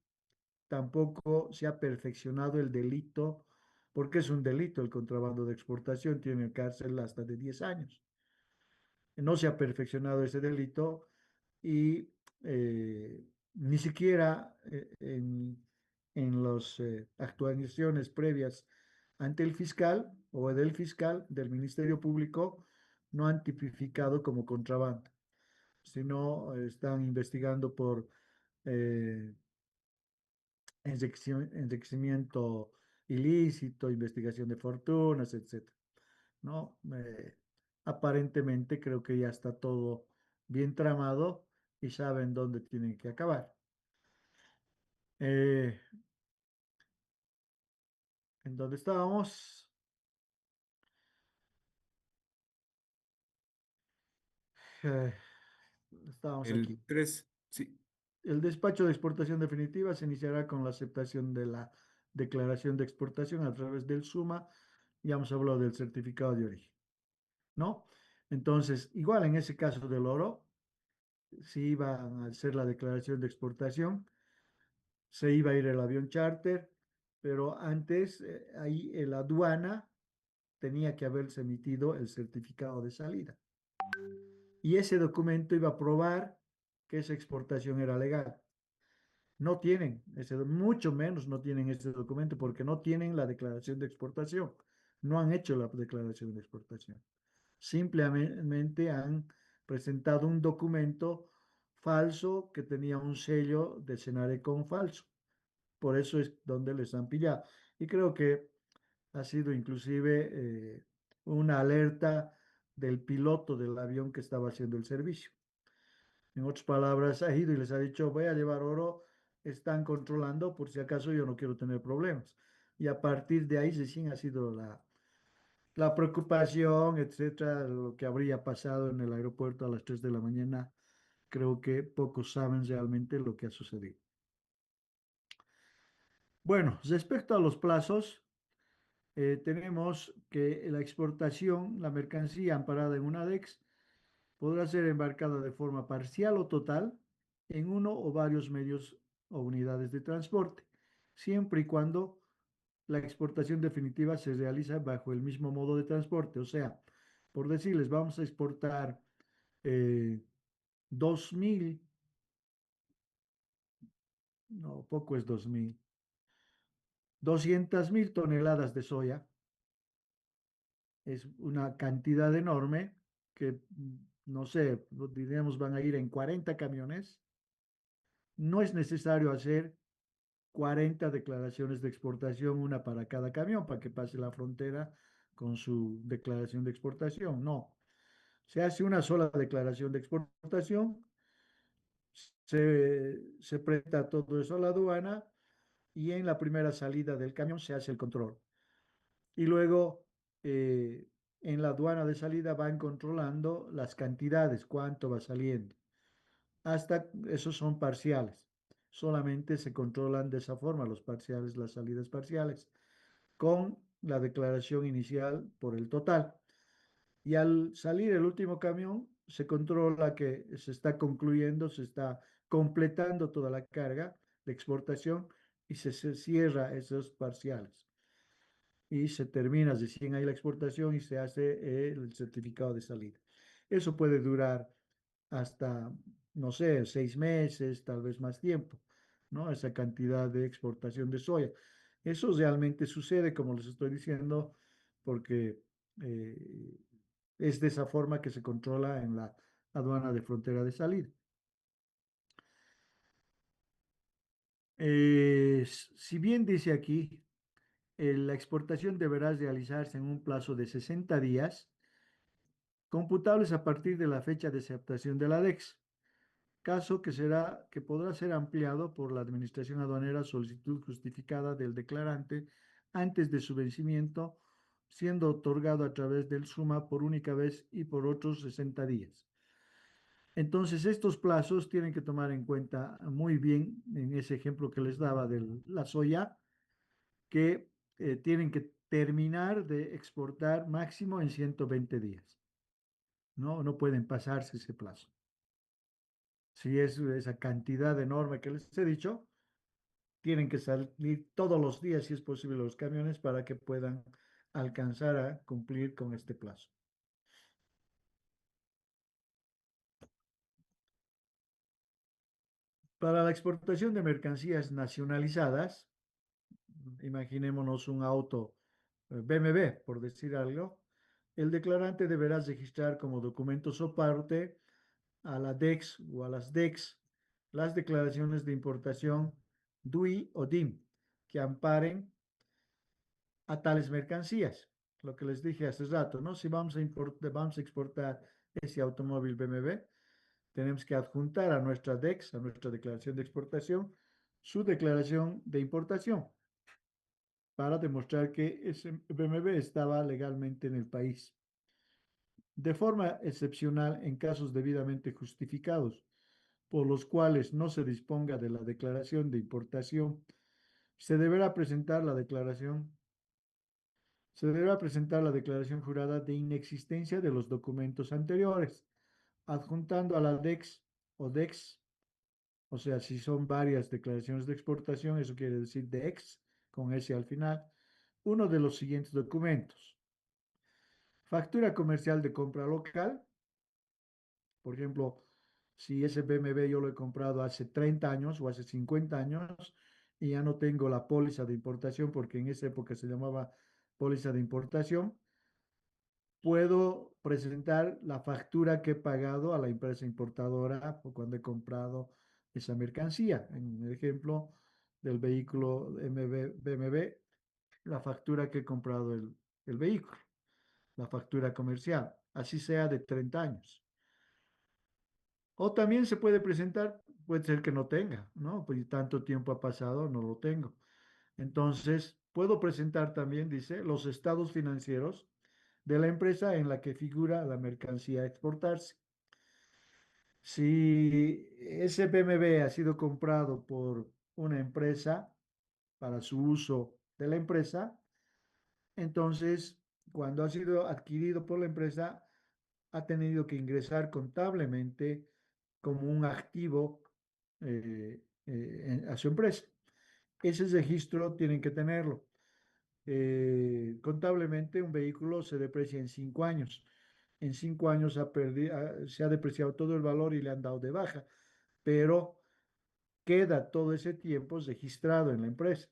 tampoco se ha perfeccionado el delito, porque es un delito el contrabando de exportación, tiene cárcel hasta de 10 años. No se ha perfeccionado ese delito y ni siquiera en las actuaciones previas ante el fiscal o del fiscal del Ministerio Público no han tipificado como contrabando, sino están investigando por eh, enriquecimiento ilícito, investigación de fortunas, etcétera, ¿no? Aparentemente creo que ya está todo bien tramado y saben dónde tienen que acabar. Eh, ¿En dónde estábamos? Eh, Estábamos aquí. El 3, sí. El despacho de exportación definitiva se iniciará con la aceptación de la declaración de exportación a través del SUMA. Ya hemos hablado del certificado de origen, ¿no? Entonces, igual en ese caso del oro, si iba a hacer la declaración de exportación, se iba a ir el avión charter, pero antes ahí en la aduana tenía que haberse emitido el certificado de salida. Y ese documento iba a probar que esa exportación era legal. No tienen mucho menos no tienen ese documento porque no tienen la declaración de exportación. No han hecho la declaración de exportación. Simplemente han presentado un documento falso que tenía un sello de Senarec falso. Por eso es donde les han pillado. Y creo que ha sido inclusive una alerta del piloto del avión que estaba haciendo el servicio. En otras palabras, ha ido y les ha dicho, voy a llevar oro, están controlando por si acaso yo no quiero tener problemas. Y a partir de ahí sí ha sido la preocupación, etcétera, lo que habría pasado en el aeropuerto a las 3 de la mañana. Creo que pocos saben realmente lo que ha sucedido. Bueno, respecto a los plazos, tenemos que la exportación, la mercancía amparada en una DEX, podrá ser embarcada de forma parcial o total en uno o varios medios o unidades de transporte, siempre y cuando la exportación definitiva se realiza bajo el mismo modo de transporte. O sea, por decirles, vamos a exportar eh, 2.000, no, poco es 2.000, 200.000 toneladas de soya. Es una cantidad enorme que, no sé, diríamos van a ir en 40 camiones. No es necesario hacer 40 declaraciones de exportación, una para cada camión, para que pase la frontera con su declaración de exportación. No, se hace una sola declaración de exportación, se presenta todo eso a la aduana y en la primera salida del camión se hace el control. Y luego en la aduana de salida van controlando las cantidades, cuánto va saliendo. Hasta esos son parciales. Solamente se controlan de esa forma los parciales, las salidas parciales, con la declaración inicial por el total. Y al salir el último camión, se controla que se está concluyendo, se está completando toda la carga de exportación y se cierra esos parciales. Y se termina recién ahí la exportación y se hace el certificado de salida. Eso puede durar hasta, no sé, 6 meses, tal vez más tiempo, ¿no? Esa cantidad de exportación de soya. Eso realmente sucede, como les estoy diciendo, porque eh, es de esa forma que se controla en la aduana de frontera de salida. Si bien dice aquí La exportación deberá realizarse en un plazo de 60 días, computables a partir de la fecha de aceptación de la DEX, caso que podrá ser ampliado por la Administración Aduanera a solicitud justificada del declarante antes de su vencimiento, siendo otorgado a través del SUMA por única vez y por otros 60 días. Entonces, estos plazos tienen que tomar en cuenta muy bien en ese ejemplo que les daba de la soya, que tienen que terminar de exportar máximo en 120 días. No, no pueden pasarse ese plazo. Si es esa cantidad enorme que les he dicho, tienen que salir todos los días, si es posible, los camiones para que puedan alcanzar a cumplir con este plazo. Para la exportación de mercancías nacionalizadas, imaginémonos un auto BMW, por decir algo, el declarante deberá registrar como documento soporte a la DEX o a las DEX las declaraciones de importación DUI o DIM que amparen a tales mercancías. Lo que les dije hace rato, ¿no? Si vamos a exportar ese automóvil BMW, tenemos que adjuntar a nuestra DEX, a nuestra declaración de exportación, su declaración de importación para demostrar que ese BMW estaba legalmente en el país. De forma excepcional, en casos debidamente justificados, por los cuales no se disponga de la declaración de importación, se deberá presentar la declaración se deberá presentar la declaración jurada de inexistencia de los documentos anteriores, adjuntando a la DEX o DEX, o sea, si son varias declaraciones de exportación, eso quiere decir DEX, con S al final, uno de los siguientes documentos. Factura comercial de compra local, por ejemplo, si ese BMW yo lo he comprado hace 30 años o hace 50 años y ya no tengo la póliza de importación porque en esa época se llamaba póliza de importación, puedo presentar la factura que he pagado a la empresa importadora por cuando he comprado esa mercancía. En el ejemplo del vehículo BMW, la factura que he comprado el vehículo, la factura comercial, así sea de 30 años. O también se puede presentar, puede ser que no tenga, ¿no? Pues tanto tiempo ha pasado, no lo tengo. Entonces, puedo presentar también, dice, los estados financieros de la empresa en la que figura la mercancía a exportarse. Si ese BMW ha sido comprado por una empresa para su uso de la empresa, entonces, cuando ha sido adquirido por la empresa, ha tenido que ingresar contablemente como un activo a su empresa. Ese registro tienen que tenerlo. Contablemente un vehículo se deprecia en 5 años. En 5 años se ha depreciado todo el valor y le han dado de baja, pero queda todo ese tiempo registrado en la empresa.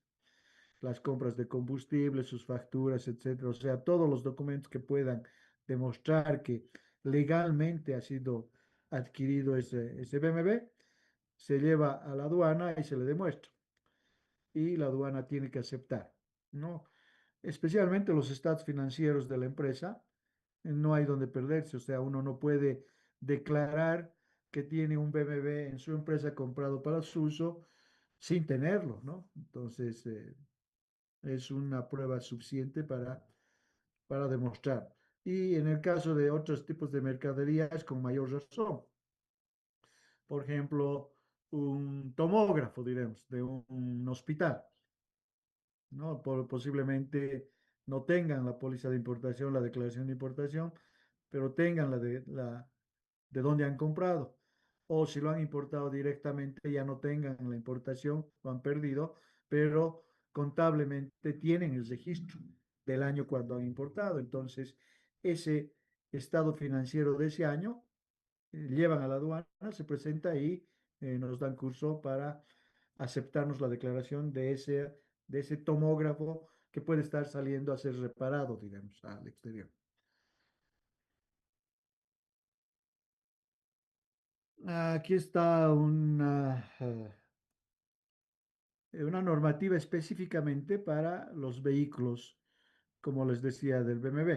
Las compras de combustible, sus facturas, etcétera. O sea, todos los documentos que puedan demostrar que legalmente ha sido adquirido ese BMW, se lleva a la aduana y se le demuestra. Y la aduana tiene que aceptar, ¿no? Especialmente los estados financieros de la empresa, no hay donde perderse, o sea, uno no puede declarar que tiene un BMW en su empresa comprado para su uso sin tenerlo, ¿no? Entonces, es una prueba suficiente para demostrar. Y en el caso de otros tipos de mercaderías, con mayor razón. Por ejemplo, un tomógrafo, diremos, de un hospital. ¿No? Posiblemente no tengan la póliza de importación, la declaración de importación, pero tengan de dónde han comprado. O si lo han importado directamente, ya no tengan la importación, lo han perdido, pero contablemente tienen el registro del año cuando han importado. Entonces, ese estado financiero de ese año llevan a la aduana, se presenta y nos dan curso para aceptarnos la declaración de ese tomógrafo que puede estar saliendo a ser reparado, digamos, al exterior. Aquí está una normativa específicamente para los vehículos, como les decía, del BMW.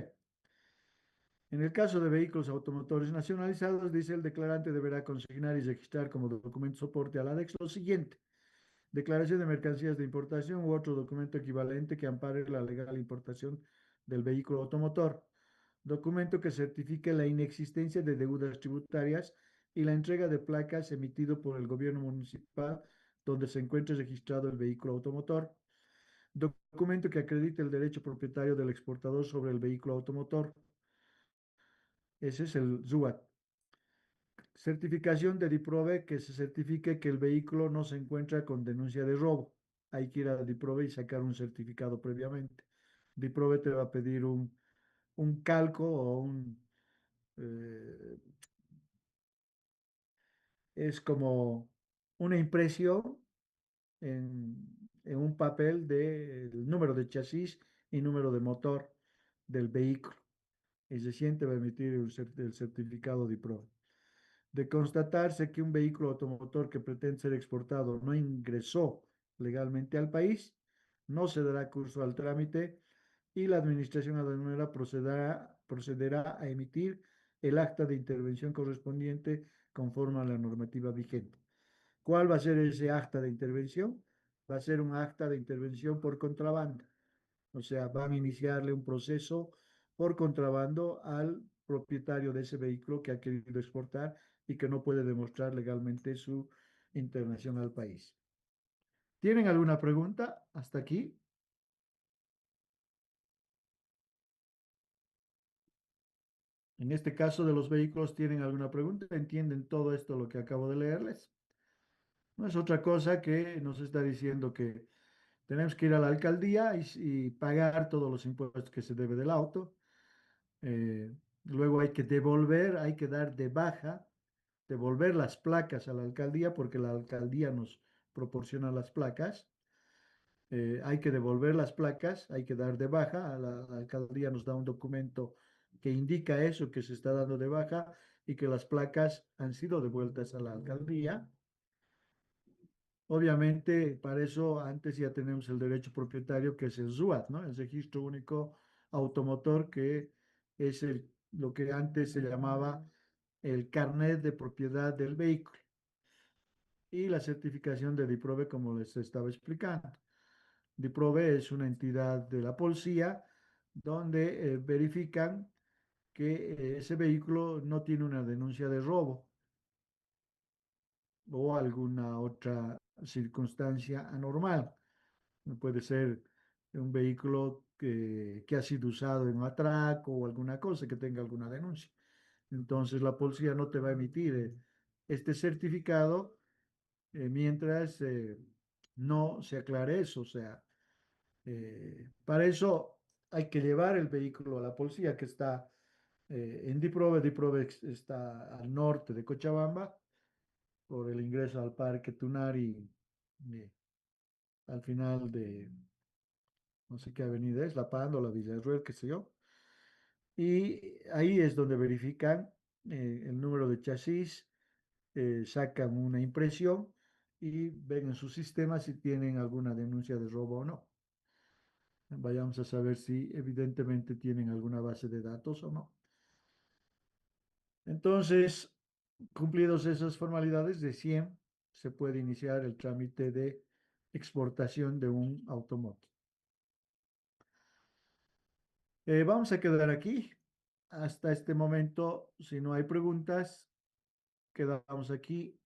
En el caso de vehículos automotores nacionalizados, dice el declarante deberá consignar y registrar como documento soporte al ADEX lo siguiente: declaración de mercancías de importación u otro documento equivalente que ampare la legal importación del vehículo automotor, documento que certifique la inexistencia de deudas tributarias y la entrega de placas emitido por el gobierno municipal donde se encuentre registrado el vehículo automotor, documento que acredite el derecho propietario del exportador sobre el vehículo automotor. Ese es el ZUAT. Certificación de DIPROVE, que se certifique que el vehículo no se encuentra con denuncia de robo. Hay que ir a DIPROVE y sacar un certificado previamente. DIPROVE te va a pedir un calco o eh, es como una impresión en un papel del número de chasis y número de motor del vehículo. Y recién te va a emitir el certificado DIPROVE. De constatarse que un vehículo automotor que pretende ser exportado no ingresó legalmente al país, no se dará curso al trámite y la administración aduanera procederá a emitir el acta de intervención correspondiente conforme a la normativa vigente. ¿Cuál va a ser ese acta de intervención? Va a ser un acta de intervención por contrabando. O sea, van a iniciarle un proceso por contrabando al propietario de ese vehículo que ha querido exportar y que no puede demostrar legalmente su internación al país. ¿Tienen alguna pregunta hasta aquí? En este caso de los vehículos, ¿tienen alguna pregunta? ¿Entienden todo esto lo que acabo de leerles? No es otra cosa que nos está diciendo que tenemos que ir a la alcaldía y pagar todos los impuestos que se debe del auto. Eh, Luego hay que devolver, hay que dar de baja, devolver las placas a la alcaldía porque la alcaldía nos proporciona las placas. Hay que devolver las placas, hay que dar de baja, la alcaldía nos da un documento que indica eso, que se está dando de baja y que las placas han sido devueltas a la alcaldía. Obviamente, para eso antes ya tenemos el derecho propietario, que es el RUAT, ¿no? El registro único automotor, que es lo que antes se llamaba el carnet de propiedad del vehículo. Y la certificación de DIPROVE, como les estaba explicando. DIPROVE es una entidad de la policía donde verifican que ese vehículo no tiene una denuncia de robo o alguna otra circunstancia anormal. Puede ser un vehículo que ha sido usado en un atraco o alguna cosa que tenga alguna denuncia. Entonces la policía no te va a emitir este certificado mientras no se aclare eso. O sea, para eso hay que llevar el vehículo a la policía que está en Diprove. Diprove está al norte de Cochabamba, por el ingreso al Parque Tunari, eh, al final de, no sé qué avenida es, La Pando, la Villarruel, qué sé yo. Y ahí es donde verifican el número de chasis, sacan una impresión y ven en su sistema si tienen alguna denuncia de robo o no. Vayamos a saber si evidentemente tienen alguna base de datos o no. Entonces, cumplidos esas formalidades, de 100 se puede iniciar el trámite de exportación de un automóvil. Vamos a quedar aquí. Hasta este momento, si no hay preguntas, quedamos aquí.